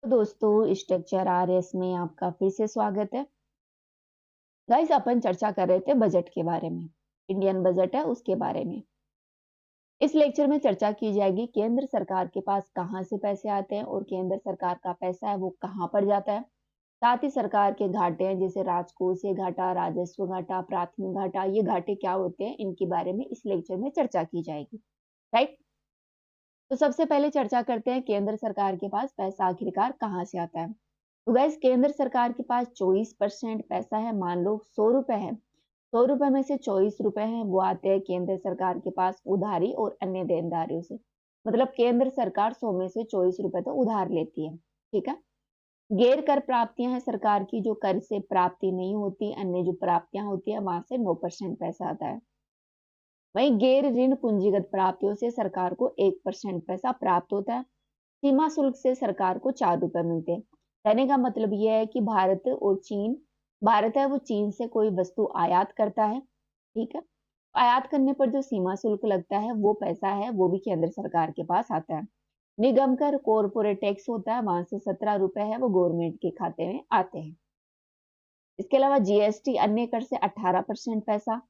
तो दोस्तों, structure RS में आपका फिर से स्वागत है। गाइस, अपन चर्चा कर रहे थे बजट के बारे में। इंडियन बजट है उसके बारे में। इस लेक्चर में चर्चा की जाएगी केंद्र सरकार के पास कहां से पैसे आते हैं और केंद्र सरकार का पैसा है वो कहां पर जाता है। साथ ही सरकार के घाटे हैं जैसे राजकोषीय घाटा, राजस्व घाटा, प्राथमिक घाटा, ये घाटे क्या होते हैं इनके बारे में इस लेक्चर में चर्चा की जाएगी। राइट। तो सबसे पहले चर्चा करते हैं केंद्र सरकार के पास पैसा आखिरकार कहां से आता है। तो गैस, केंद्र सरकार के पास 24% पैसा है। मान लो 100 रुपए है, 100 रुपए में से 24 रुपए हैं वो आते हैं केंद्र सरकार के पास उधारी और अन्य देनदारियों से। मतलब केंद्र सरकार 100 में से 24 रुपए तो उधार लेती है। ठीक है। गैर कर प्राप्तियां हैं सरकार की, जो कर से प्राप्ति नहीं होती, अन्य जो प्राप्तियां होती है वहां से 9% पैसा आता है। वहीं गैर ऋण पूंजीगत प्राप्तियों से सरकार को 1% पैसा प्राप्त होता है। सीमा शुल्क से सरकार को 4 रुपए मिलते हैं। कहने का मतलब यह है कि भारत है वो चीन से कोई वस्तु आयात करता है। ठीक है। आयात करने पर जो सीमा शुल्क लगता है वो पैसा है वो भी केंद्र सरकार के पास आता है। निगम कर कॉरपोरेट टैक्स होता है, वहां से 17 रुपए है वो गवर्नमेंट के खाते में आते हैं। इसके अलावा जीएसटी अन्य कर से 18% पैसा,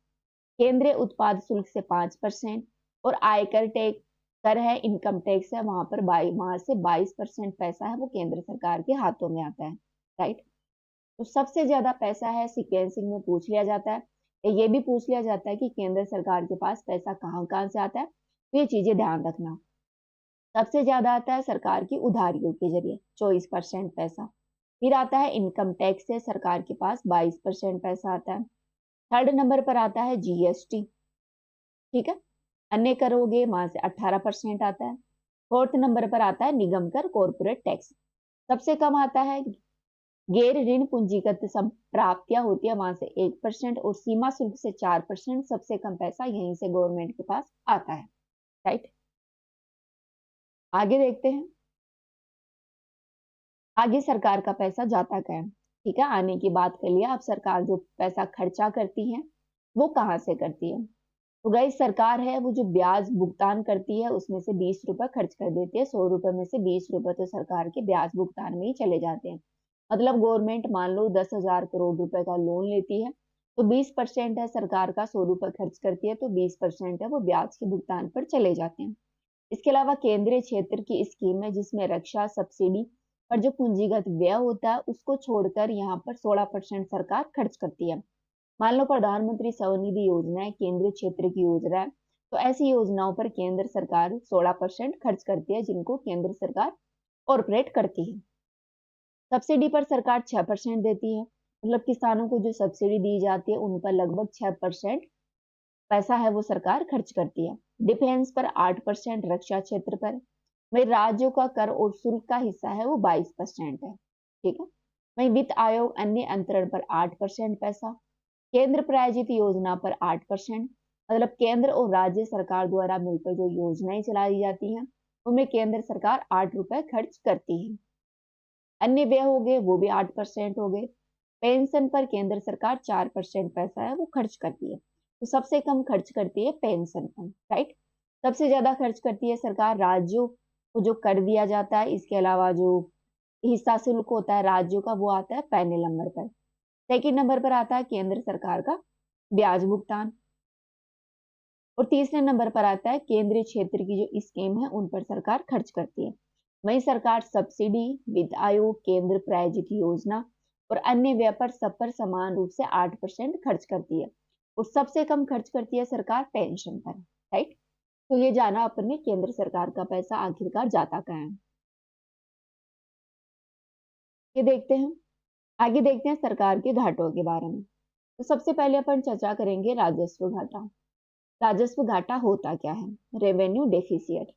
केंद्रीय उत्पाद शुल्क से 5% और आयकर टैक्स कर है, इनकम टैक्स है, वहां से 22% पैसा है वो केंद्र सरकार के हाथों में आता है। राइट। तो सबसे ज्यादा पैसा है सीक्वेंसिंग में पूछ लिया जाता है, या ये भी पूछ लिया जाता है कि केंद्र सरकार के पास पैसा कहाँ कहाँ से आता है। तो ये चीजें ध्यान रखना। सबसे ज्यादा आता है सरकार की उधारियों के जरिए 24% पैसा। फिर आता है इनकम टैक्स से सरकार के पास 22% पैसा आता है। थर्ड नंबर पर आता है जीएसटी। ठीक है। अन्य कर हो गए, वहां से 18% आता है। फोर्थ नंबर पर आता है निगम कर कॉरपोरेट टैक्स। सबसे कम आता है गैर ऋण पूंजीगत सब प्राप्तियां होती है, वहां से 1% और सीमा शुल्क से 4%। सबसे कम पैसा यहीं से गवर्नमेंट के पास आता है। राइट। आगे देखते हैं, आगे सरकार का पैसा जाता कहाँ है। ठीक है, आने की बात कर लिया। अब सरकार जो पैसा खर्चा करती है वो कहाँ से करती है। तो गई सरकार है वो जो ब्याज भुगतान करती है उसमें से 20 रुपए खर्च कर देती है। 100 रुपए में से 20 रुपए तो सरकार के ब्याज भुगतान में ही चले जाते हैं। मतलब गवर्नमेंट मान लो 10,000 करोड़ रुपए का लोन लेती है, तो 20% है सरकार का, 100 रुपए खर्च करती है तो 20% है वो ब्याज के भुगतान पर चले जाते हैं। इसके अलावा केंद्रीय क्षेत्र की स्कीम है जिसमें रक्षा सब्सिडी पर जो पूंजीगत व्यय होता है उसको छोड़कर यहाँ पर 16% सरकार खर्च करती है। मान लो प्रधानमंत्री स्वनिधि योजना है, केंद्रीय क्षेत्र की योजना है, तो ऐसी योजनाओं पर केंद्र सरकार 16% खर्च करती है जिनको केंद्र सरकार कॉर्पोरेट करती है। सब्सिडी पर सरकार 6% देती है। मतलब किसानों को जो सब्सिडी दी जाती है उन पर लगभग 6% पैसा है वो सरकार खर्च करती है। डिफेंस पर 8%, रक्षा क्षेत्र पर। वही राज्यों का कर और शुल्क का हिस्सा है वो 22% है। ठीक है। वही वित्त आयोग अन्य अंतरण पर 8% पैसा, केंद्र प्रायोजित योजना पर 8%। मतलब केंद्र और राज्य सरकार द्वारा मिलकर जो योजनाएं चलाई जाती हैं उनमें केंद्र सरकार 8 रुपए खर्च करती है। अन्य व्यय हो गए वो भी 8% हो गए। पेंशन पर केंद्र सरकार 4% पैसा है वो खर्च करती है। तो सबसे कम खर्च करती है पेंशन पर। राइट। सबसे ज्यादा खर्च करती है सरकार राज्यों को जो कर दिया जाता है। इसके अलावा जो हिस्सा शुल्क होता है राज्यों का वो आता है पहले नंबर पर। सेकंड नंबर पर आता है केंद्र सरकार का ब्याज भुगतान और तीसरे नंबर पर आता है केंद्रीय क्षेत्र की जो स्कीम है उन पर सरकार खर्च करती है। वहीं सरकार सब्सिडी, वित्त आयोग, केंद्र प्रायोजित योजना और अन्य व्यय पर सब पर समान रूप से 8% खर्च करती है और सबसे कम खर्च करती है सरकार पेंशन पर। राइट। तो ये जाना अपने केंद्र सरकार का पैसा आखिरकार जाता कहाँ है। ये देखते हैं, आगे देखते हैं सरकार के घाटों के बारे में। तो सबसे पहले अपन चर्चा करेंगे राजस्व घाटा। राजस्व घाटा होता क्या है। Revenue deficit.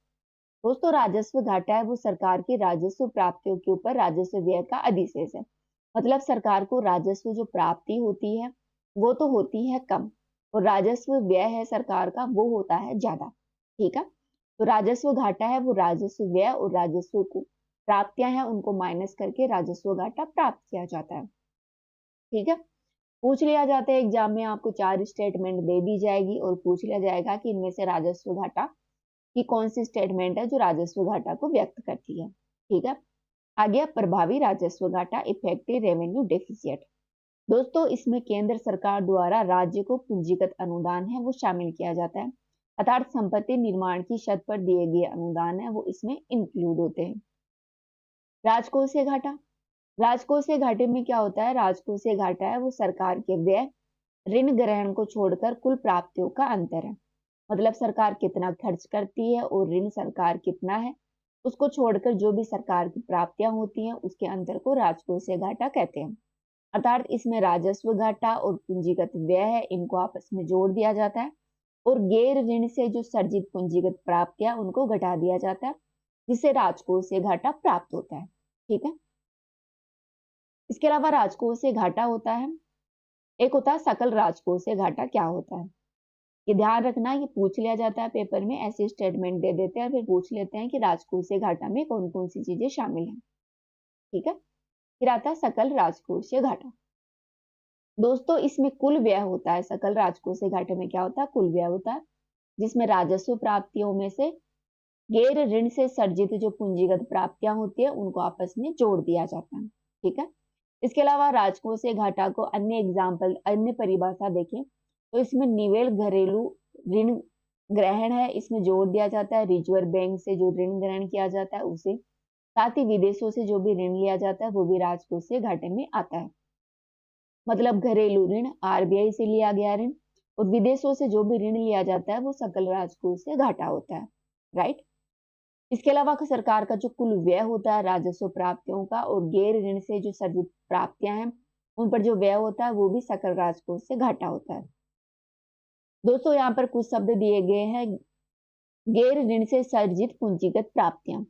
दोस्तों, राजस्व घाटा है वो सरकार की राजस्व प्राप्तियों के ऊपर राजस्व व्यय का अधिशेष है। मतलब सरकार को राजस्व जो प्राप्ति होती है वो तो होती है कम, और राजस्व व्यय है सरकार का वो होता है ज्यादा। ठीक है। तो राजस्व घाटा है वो राजस्व व्यय और राजस्व को प्राप्तियां हैं उनको माइनस करके राजस्व घाटा प्राप्त किया जाता है। ठीक है। पूछ लिया जाता है एग्जाम में, आपको 4 स्टेटमेंट दे दी जाएगी और पूछ लिया जाएगा कि इनमें से राजस्व घाटा की कौन सी स्टेटमेंट है जो राजस्व घाटा को व्यक्त करती है। ठीक है। आ गया प्रभावी राजस्व घाटा, इफेक्टिव रेवेन्यू डेफिसिट। दोस्तों इसमें केंद्र सरकार द्वारा राज्य को पूंजीगत अनुदान है वो शामिल किया जाता है, अर्थात संपत्ति निर्माण की शर्त पर दिए गए अनुदान है वो इसमें इंक्लूड होते हैं। राजकोषीय घाटा, राजकोषीय घाटे में क्या होता है? राजकोषीय घाटा है वो सरकार के व्यय, ऋण ग्रहण को छोड़कर कुल प्राप्तियों का अंतर है। मतलब सरकार कितना खर्च करती है और ऋण सरकार कितना है, उसको छोड़कर जो भी सरकार की प्राप्तियां होती हैं उसके अंतर को राजकोषीय घाटा कहते हैं। अर्थात इसमें राजस्व घाटा और पूंजीगत व्यय है इनको आपस में जोड़ दिया जाता है और गैर ऋण से जो सर्जित पूंजीगत प्राप्तियां उनको घटा दिया जाता है, जिससे राजकोषीय घाटा प्राप्त होता है। ठीक है, इसके अलावा राजकोषीय घाटा होता है, एक होता है सकल राजकोषीय घाटा। क्या होता है ये ध्यान रखना, ये पूछ लिया जाता है पेपर में, ऐसे स्टेटमेंट दे देते हैं फिर पूछ लेते हैं कि राजकोषीय घाटा में कौन कौन सी चीजें शामिल हैं। ठीक है, फिर आता है सकल राजकोषीय घाटा। दोस्तों इसमें कुल व्यय होता है, सकल राजकोषीय घाटे में क्या होता है? कुल व्यय होता है, जिसमें राजस्व प्राप्तियों में से गैर ऋण से सर्जित जो पूंजीगत प्राप्तियां होती है उनको आपस में जोड़ दिया जाता है। ठीक है, इसके अलावा राजकोषीय घाटा को अन्य एग्जाम्पल, अन्य परिभाषा देखें तो इसमें निवेश घरेलू ऋण ग्रहण है इसमें जोड़ दिया जाता है, रिजर्व बैंक से जो ऋण ग्रहण किया जाता है उसे, साथ ही विदेशों से जो भी ऋण लिया जाता है वो भी राजकोषीय घाटे में आता है। मतलब घरेलू ऋण आरबीआई से लिया गया ऋण और विदेशों से जो भी ऋण लिया जाता है वो सकल राजकोषीय घाटा होता है। राइट, इसके अलावा सरकार का जो कुल व्यय होता है राजस्व प्राप्तियों का और गैर ऋण से जो सर्जित प्राप्तियां हैं उन पर जो व्यय होता है वो भी सकल राजकोषीय घाटा होता है। दोस्तों यहाँ पर कुछ शब्द दिए गए हैं, गैर ऋण से सर्जित पूंजीगत प्राप्तियां,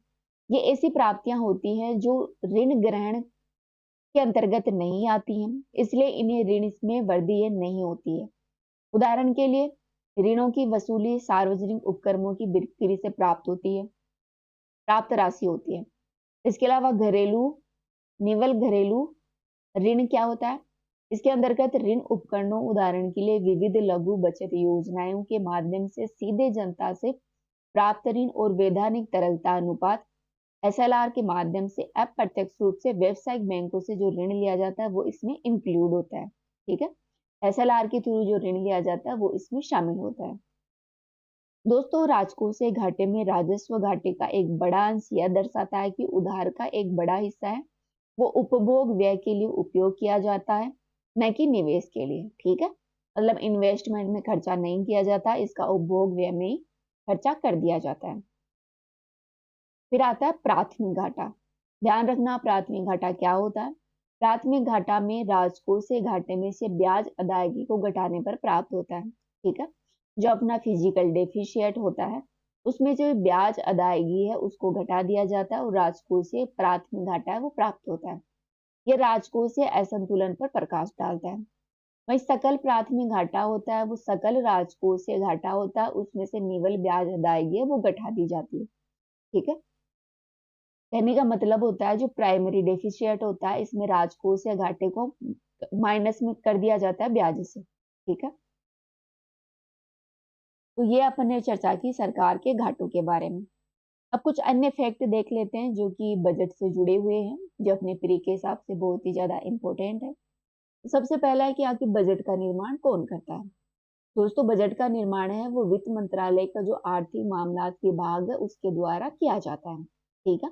ये ऐसी प्राप्तियां होती हैं जो ऋण ग्रहण के अंतर्गत नहीं आती हैं, इसलिए इन्हें ऋण में वर्गीय नहीं होती है। उदाहरण के लिए ऋणों की वसूली सार्वजनिक उपक्रमों की बिक्री से प्राप्त होती है, प्राप्त राशि होती है। इसके अलावा निवल घरेलू ऋण क्या होता है? इसके अंतर्गत ऋण उपकरणों, उदाहरण के लिए विविध लघु बचत योजनाओं के माध्यम से सीधे जनता से प्राप्त ऋण और वैधानिक तरलता अनुपात एसएलआर के माध्यम से अप्रत्यक्ष रूप से व्यावसायिक बैंकों से जो ऋण लिया जाता है वो इसमें इंक्लूड होता है। ठीक है, एसएलआर के थ्रू जो ऋण लिया जाता है वो इसमें शामिल होता है। दोस्तों राजकोषीय घाटे में राजस्व घाटे का एक बड़ा अंश यह दर्शाता है कि उधार का एक बड़ा हिस्सा है वो उपभोग व्यय के लिए उपयोग किया जाता है, न कि निवेश के लिए। ठीक है, मतलब इन्वेस्टमेंट में खर्चा नहीं किया जाता, इसका उपभोग व्यय में ही खर्चा कर दिया जाता है। फिर आता है प्राथमिक घाटा। ध्यान रखना प्राथमिक घाटा क्या होता है? प्राथमिक घाटा में राजकोषीय घाटे में से ब्याज अदायगी को घटाने पर प्राप्त होता है। ठीक है, जो अपना फिजिकल डेफिशिएट होता है उसमें जो ब्याज अदायगी है उसको घटा दिया जाता है और राजकोषीय प्राथमिक घाटा है वो प्राप्त होता है। यह राजकोषीय असंतुलन पर प्रकाश डालता है। वही सकल प्राथमिक घाटा होता है वो सकल राजकोषीय घाटा होता है, उसमें से निवल ब्याज अदायगी है वो घटा दी जाती है। ठीक है, कहने का मतलब होता है जो प्राइमरी डेफिशिएट होता है इसमें राजकोषीय घाटे को माइनस में कर दिया जाता है ब्याज से। ठीक है, तो ये अपन ने चर्चा की सरकार के घाटों के बारे में। अब कुछ अन्य फैक्ट देख लेते हैं जो कि बजट से जुड़े हुए हैं, जो अपने प्री के हिसाब से बहुत ही ज्यादा इंपॉर्टेंट है। सबसे पहला है कि आखिर बजट का निर्माण कौन करता है? दोस्तों बजट का निर्माण है वो वित्त मंत्रालय का जो आर्थिक मामलात विभाग है उसके द्वारा किया जाता है। ठीक है,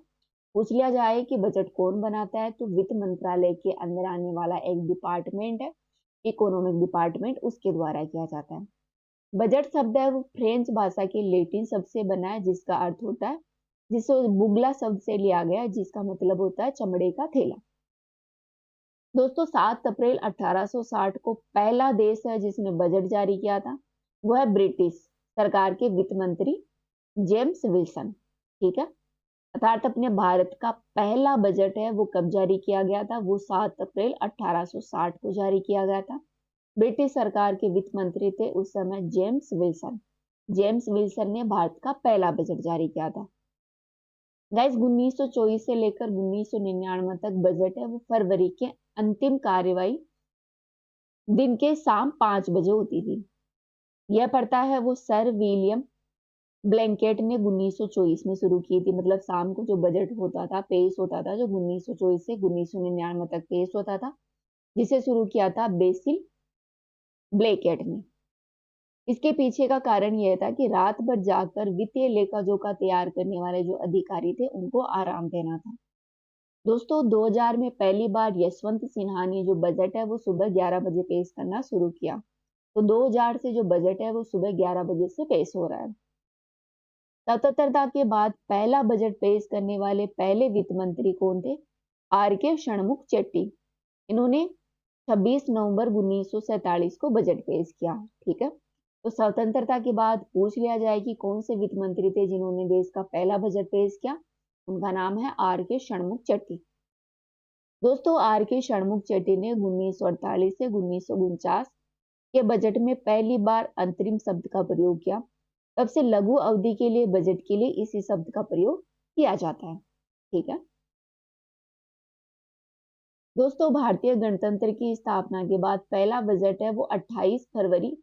पूछ लिया जाए कि बजट कौन बनाता है तो वित्त मंत्रालय के अंदर आने वाला एक डिपार्टमेंट है, इकोनॉमिक डिपार्टमेंट, उसके द्वारा किया जाता है। बजट शब्द है वो फ्रेंच भाषा के लैटिन शब्द से बना है जिसका अर्थ होता है, जिसे बुगला शब्द से लिया गया है जिसका मतलब होता है चमड़े का थैला। दोस्तों 7 अप्रैल 1860 को पहला देश है जिसने बजट जारी किया था, वो है ब्रिटिश सरकार के वित्त मंत्री जेम्स विल्सन। ठीक है, अर्थात अपने भारत का पहला बजट है वो कब जारी किया गया था? वो 7 अप्रैल 1860 को जारी किया गया था। ब्रिटिश सरकार के वित्त मंत्री थे उस समय जेम्स विल्सन। जेम्स विल्सन ने भारत का पहला बजट जारी किया था। गाइस 1924 से लेकर 1999 तक बजट है वो फरवरी के अंतिम कार्यवाही दिन के शाम 5 बजे होती थी। यह पढ़ता है वो सर विलियम ब्लैंकेट ने 1924 में शुरू की थी। मतलब शाम को जो बजट होता था, पेश होता था, जो 1924 से 1999 तक पेश होता था, जिसे शुरू किया था बेसिल ब्लैंकेट ने। इसके पीछे का कारण यह था कि रात भर जाकर वित्तीय लेखा जोखा तैयार करने वाले जो अधिकारी थे, उनको आराम देना था। दोस्तों, 2000 में पहली बार यशवंत सिन्हा ने जो बजट है वो सुबह 11 बजे पेश करना शुरू किया। तो 2000 से जो बजट है वो सुबह 11 बजे से पेश हो रहा है। स्वतंत्रता के बाद पहला बजट पेश करने वाले पहले वित्त मंत्री कौन थे? आर के षणमुख चेट्टी। इन्होंने 26 नवंबर 1947 को बजट पेश किया। ठीक है, तो स्वतंत्रता के बाद पूछ लिया जाए कि कौन से वित्त मंत्री थे जिन्होंने देश का पहला बजट पेश किया। उनका नाम है आर के षणमुख चेट्टी। दोस्तों, आर के षणमुख चेट्टी ने 1948 से 1949 के बजट में पहली बार अंतरिम शब्द का प्रयोग किया। तब से लघु अवधि के लिए बजट के लिए इसी शब्द का प्रयोग किया जाता है। ठीक है दोस्तों, भारतीय गणतंत्र की स्थापना के बाद पहला बजट है वो 28 फरवरी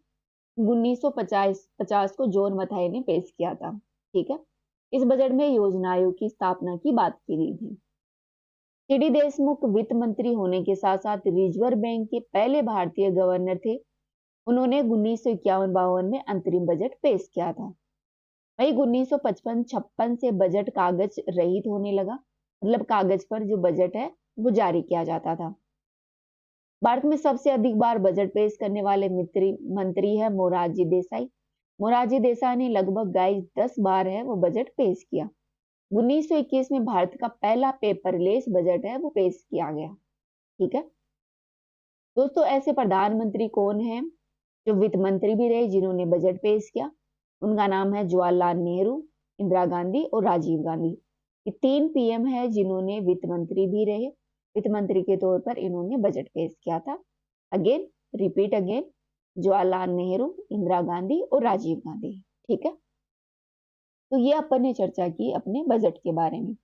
1950 को जॉन मथाई ने पेश किया था। ठीक है, इस बजट में योजना आयोग की स्थापना की बात की गई थी। सी डी देशमुख वित्त मंत्री होने के साथ साथ रिजर्व बैंक के पहले भारतीय गवर्नर थे। उन्होंने 1951-52 में अंतरिम बजट पेश किया था। वही 1955-56 से बजट कागज रहित होने लगा। मतलब कागज पर जो बजट है वो जारी किया जाता था। भारत में सबसे अधिक बार बजट पेश करने वाले मंत्री है मोरारजी देसाई। मोरारजी देसाई ने लगभग 10 बार है वो बजट पेश किया। 1921 में भारत का पहला पेपरलेस बजट है वो पेश किया गया। ठीक है दोस्तों, ऐसे प्रधानमंत्री कौन है जो वित्त मंत्री भी रहे जिन्होंने बजट पेश किया? उनका नाम है जवाहरलाल नेहरू, इंदिरा गांधी और राजीव गांधी। ये 3 पीएम है जिन्होंने वित्त मंत्री भी रहे। वित्त मंत्री के तौर पर इन्होंने बजट पेश किया था। Again repeat again, Jawaharlal Nehru, Indira Gandhi और राजीव गांधी। ठीक है, तो ये अपन ने चर्चा की अपने बजट के बारे में।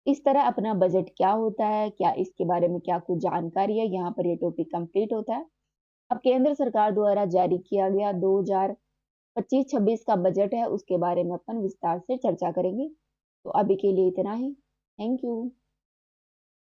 इस तरह अपना बजट क्या होता है, क्या इसके बारे में क्या कुछ जानकारी है, यहाँ पर ये टॉपिक कंप्लीट होता है। अब केंद्र सरकार द्वारा जारी किया गया 2025-26 का बजट है, उसके बारे में अपन विस्तार से चर्चा करेंगे। तो अभी के लिए इतना ही। Thank you.